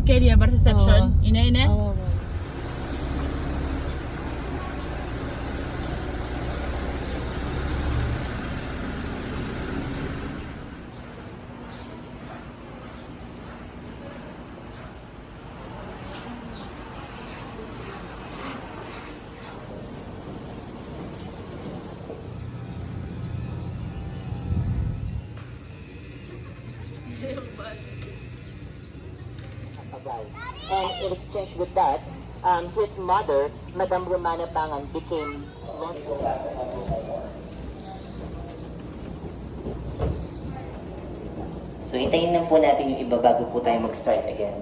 kay niya bar reception. Ina. Oo. And in exchange with that, his mother, Madam Romana Pangan, became So, hintayin lang po natin yung iba bago po tayo mag-start again.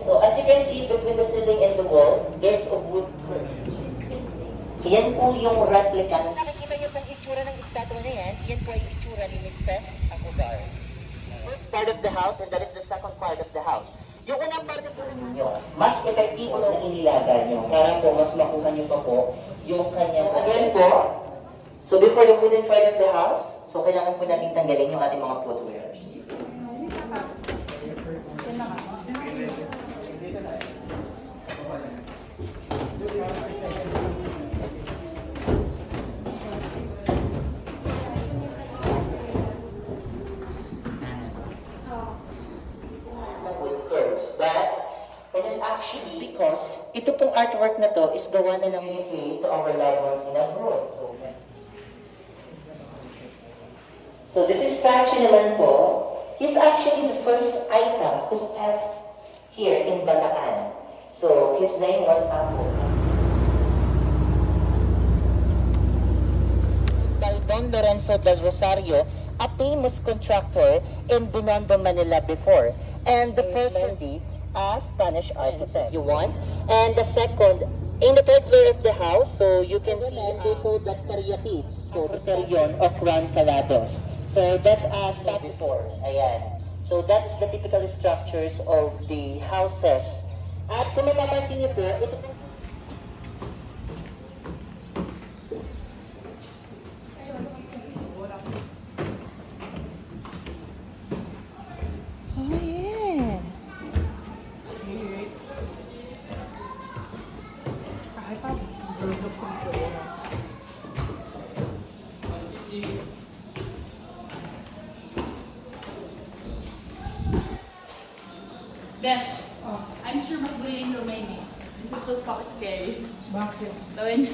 So, as you can see, between the ceiling and the wall, there's a wood curtain. Yan po yung replica. Nakikita niyo pong itsura ng estatwa na yan po yung itsura ni Mr. Acuzar. first part of the house, and that is the second part of the house. Yung unang parte po Ninyo, mas epektibo na inilaga nyo para po mas makuha nyo pa po yung kanyang again po. So before the wooden part of the house, so kailangan po natin tanggalin yung ating mga footwears. But it is actually because ito pong artwork na to is gawa na lang to our loved ones in abroad. So this is statue naman po. He's actually the first Aita who stepped here in Bataan. So his name was Apo. By Don Lorenzo del Rosario, a famous contractor in Binondo, Manila before. And the person a Spanish architect. You want? And the second, in the third floor of the house, so you can see they call that Cariapids. So the Carrion of Juan Calados. So that's as that before. Ayan. So that is the typical structures of the houses. At kung mapapansin niyo po, ito po. Oh, yeah. Ay, pa, burlok sa video. Beth, I'm sure mas bullying yung Romania. This is so fucking scary. Bakit? Gawin.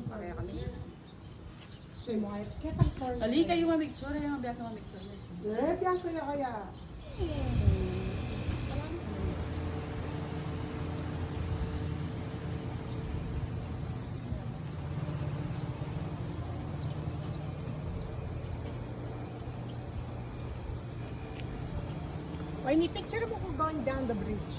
Pareha kami. So, mo kahit ketang form. Ali kayo mamicture, yung biasa mamicture. Piyaso ya kaya. Why ni picture mo ko going down the bridge?